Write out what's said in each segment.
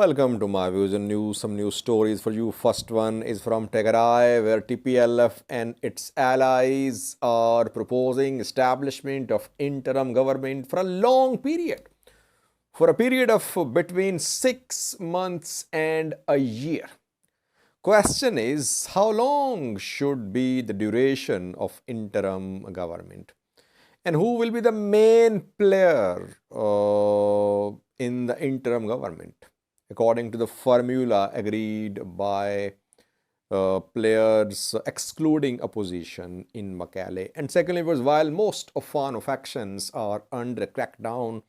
Welcome to my views and news. Some news stories for you. First one is from Tigray, where TPLF and its allies are proposing establishment of interim government for a long period, for a period of between 6 months and a year. Question is, how long should be the duration of interim government? And who will be the main player in the interim government, according to the formula agreed by players excluding opposition in Mekelle? And secondly, was while most of Fano factions are under crackdown,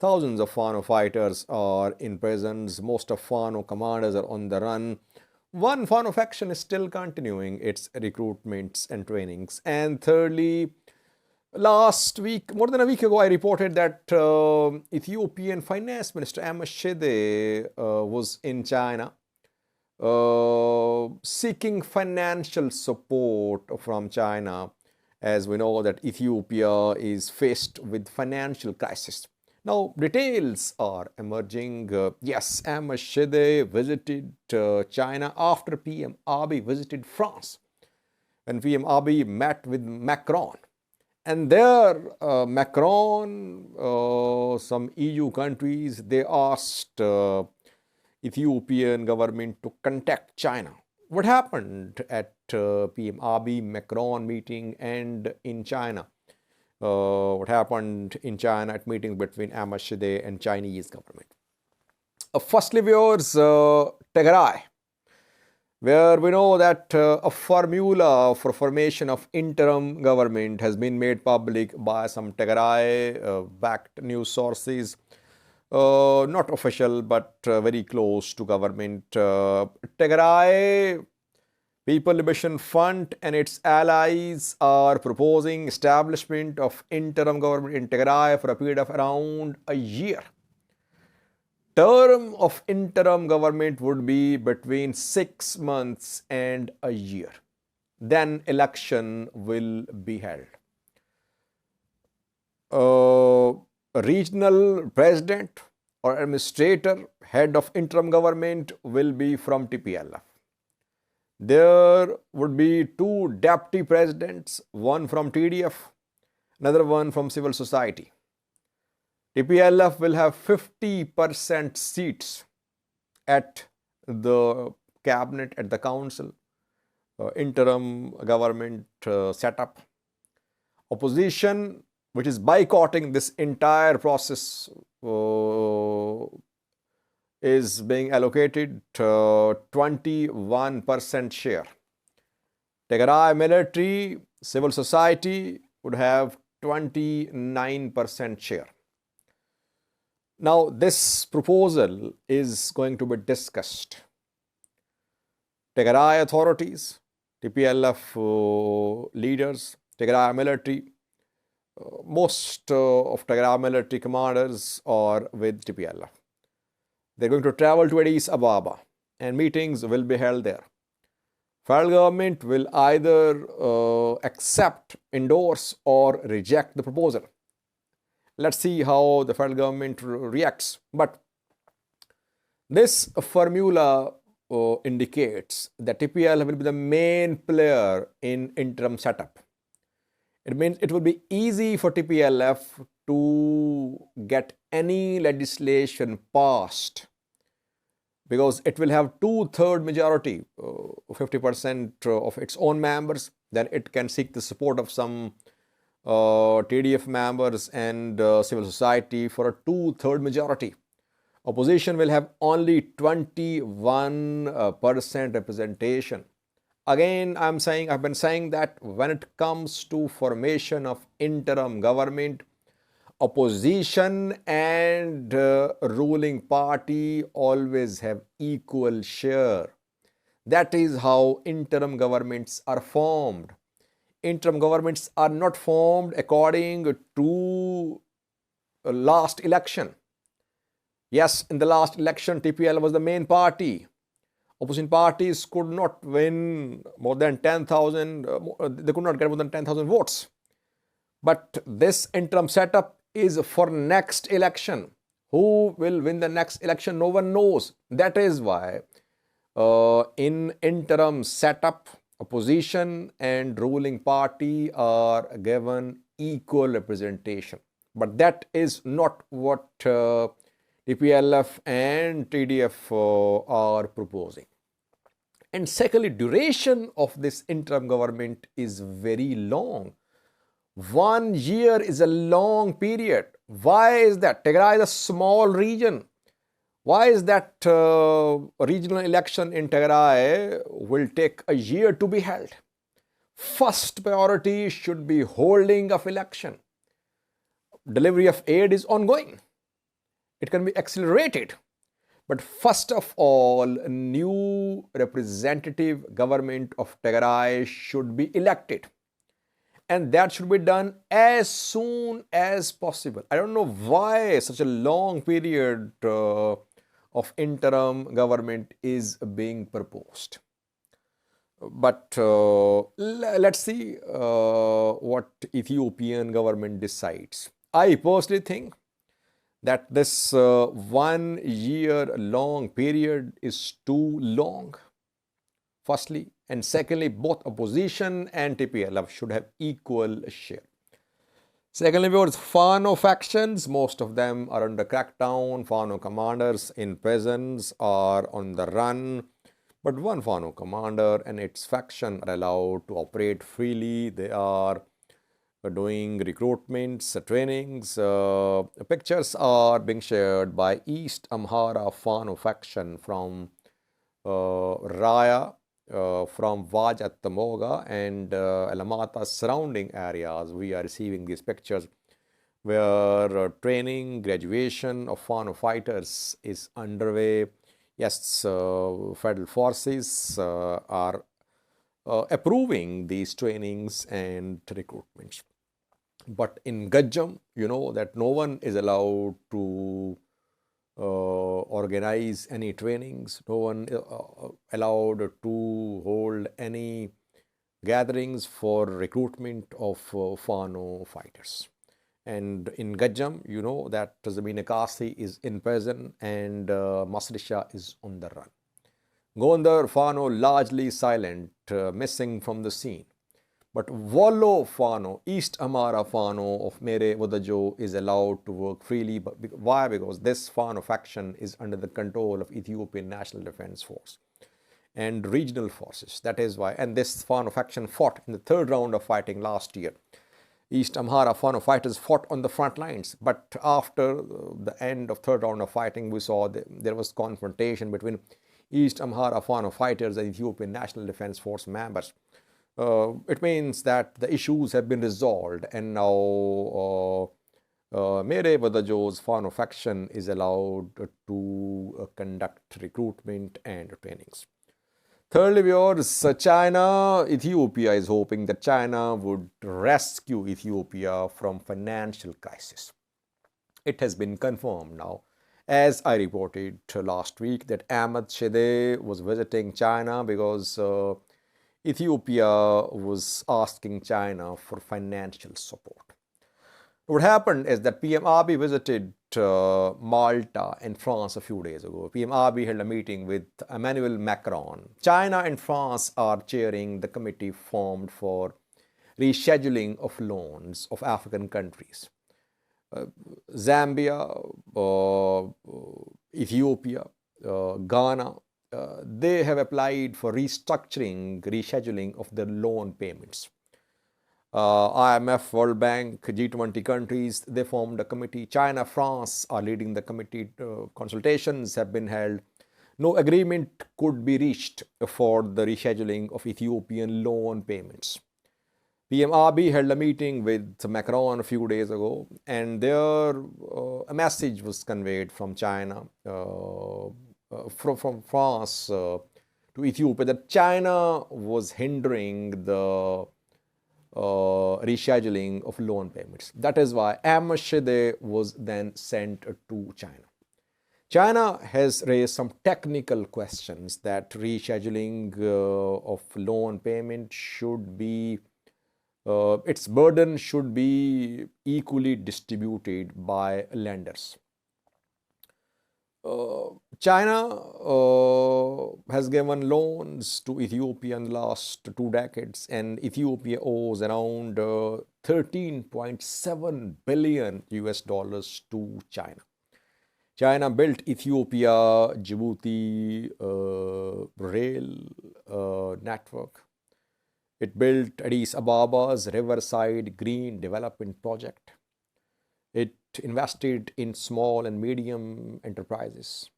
thousands of Fano fighters are in prisons, most of Fano commanders are on the run, one Fano faction is still continuing its recruitments and trainings. And thirdly, last week, more than a week ago, I reported that Ethiopian Finance Minister Ahmed Shide was in China seeking financial support from China, as we know that Ethiopia is faced with financial crisis. Now, details are emerging. Yes, Ahmed Shide visited China after PM Abiy visited France, and PM Abiy met with Macron. And there, Macron, some EU countries, they asked Ethiopian government to contact China. What happened at PM Abiy Macron meeting and in China? What happened in China at meetings between Ahmed Shide and Chinese government? Firstly, viewers, Tigray, where we know that a formula for formation of interim government has been made public by some Tigray-backed news sources, not official but very close to government. Tigray People Liberation Front and its allies are proposing establishment of interim government in Tigray for a period of around a year. Term of interim government would be between 6 months and a year. Then election will be held. A regional president or administrator, head of interim government, will be from TPLF. There would be 2 deputy presidents, one from TDF, another one from civil society. TPLF will have 50% seats at the cabinet, at the council, interim government setup. Opposition, which is boycotting this entire process, is being allocated 21% share. Tigray military, civil society would have 29% share. Now, this proposal is going to be discussed. Tigray authorities, TPLF leaders, Tigray military, most of Tigray military commanders are with TPLF. They're going to travel to Addis Ababa and meetings will be held there. Federal government will either accept, endorse or reject the proposal. Let's see how the federal government reacts. But this formula indicates that TPLF will be the main player in interim setup. It means it will be easy for TPLF to get any legislation passed because it will have 2/3 majority, 50% of its own members. Then it can seek the support of some TDF members and civil society for a 2/3 majority. Opposition will have only 21% representation. Again, I've been saying that when it comes to formation of interim government, opposition and ruling party always have equal share. That is how interim governments are formed. Interim governments are not formed according to last election. Yes, in the last election, TPL was the main party. Opposition parties could not win more than 10,000, they could not get more than 10,000 votes. But this interim setup is for next election. Who will win the next election? No one knows. That is why in interim setup, opposition and ruling party are given equal representation. But that is not what TPLF and TDF are proposing. And secondly, duration of this interim government is very long. 1 year is a long period. Why is that? Tigray is a small region. Why is that regional election in Tigray will take a year to be held? First priority should be holding of election. Delivery of aid is ongoing. It can be accelerated. But first of all, a new representative government of Tigray should be elected. And that should be done as soon as possible. I don't know why such a long period of interim government is being proposed. But let's see what Ethiopian government decides. I personally think that this 1 year long period is too long, firstly. And secondly, both opposition and TPLF should have equal share. Secondly, viewers, Fano factions, most of them are under crackdown. Fano commanders in prisons are on the run. But one Fano commander and its faction are allowed to operate freely. They are doing recruitments, trainings. Pictures are being shared by East Amhara Fano faction from Raya, from Vaj at Tamoga and Alamata surrounding areas. We are receiving these pictures where training, graduation of Fano fighters is underway. Yes, federal forces are approving these trainings and recruitments. But in Gajam, you know that no one is allowed to organize any trainings, no one allowed to hold any gatherings for recruitment of Fano fighters. And in Gajam, you know that Zamina Kasi is in prison and Masrisha is on the run. Gondar Fano largely silent, missing from the scene. But Wallo Fano, East Amhara Fano of Mere Wadajo is allowed to work freely. But why? Because this Fano faction is under the control of Ethiopian National Defense Force and regional forces. That is why. And this Fano faction fought in the third round of fighting last year. East Amhara Fano fighters fought on the front lines. But after the end of third round of fighting, we saw there was confrontation between East Amhara Fano fighters and Ethiopian National Defense Force members. It means that the issues have been resolved and now Mere Badajo's Fano faction is allowed to conduct recruitment and trainings. Thirdly, viewers, Ethiopia is hoping that China would rescue Ethiopia from financial crisis. It has been confirmed now, as I reported last week, that Ahmed Shide was visiting China because Ethiopia was asking China for financial support. What happened is that PM Abiy visited Malta and France a few days ago. PM Abiy held a meeting with Emmanuel Macron. China and France are chairing the committee formed for rescheduling of loans of African countries. Zambia, Ethiopia, Ghana, they have applied for rescheduling of their loan payments. IMF, World Bank, G20 countries, they formed a committee. China, France are leading the committee. Consultations have been held. No agreement could be reached for the rescheduling of Ethiopian loan payments. PM Abiy held a meeting with Macron a few days ago, and there a message was conveyed from China, from France to Ethiopia, that China was hindering the rescheduling of loan payments. That is why Ahmed Shide was then sent to China. China has raised some technical questions that rescheduling of loan payment should be, its burden should be equally distributed by lenders. China has given loans to Ethiopia in the last 2 decades, and Ethiopia owes around 13.7 billion US dollars to China. China built Ethiopia Djibouti rail network. It built Addis Ababa's Riverside Green Development Project. It invested in small and medium enterprises.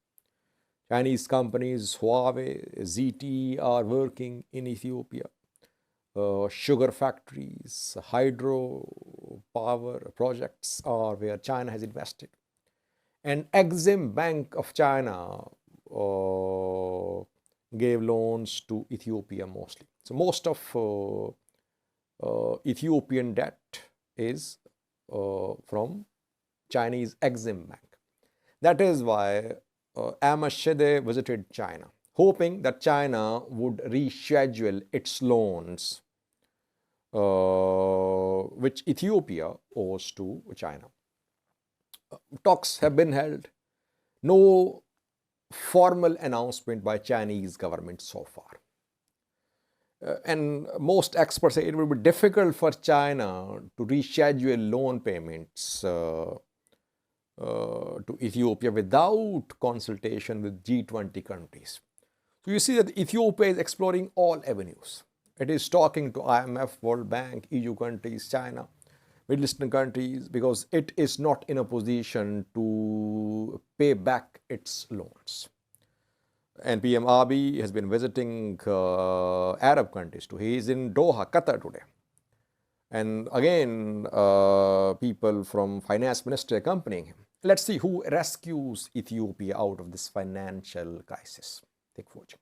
Chinese companies Huawei, ZTE are working in Ethiopia. Sugar factories, hydro power projects are where China has invested. And Exim Bank of China gave loans to Ethiopia mostly. So most of Ethiopian debt is from Chinese Exim Bank. That is why Ahmed Shide visited China, hoping that China would reschedule its loans which Ethiopia owes to China. Talks have been held. No formal announcement by Chinese government so far. And most experts say it will be difficult for China to reschedule loan payments to Ethiopia without consultation with G20 countries. So you see that Ethiopia is exploring all avenues. It is talking to IMF, World Bank, EU countries, China, Middle Eastern countries, because it is not in a position to pay back its loans. And PM Abiy has been visiting Arab countries too. He is in Doha, Qatar today. And again, people from finance ministry accompanying him. Let's see who rescues Ethiopia out of this financial crisis. Thank you for watching.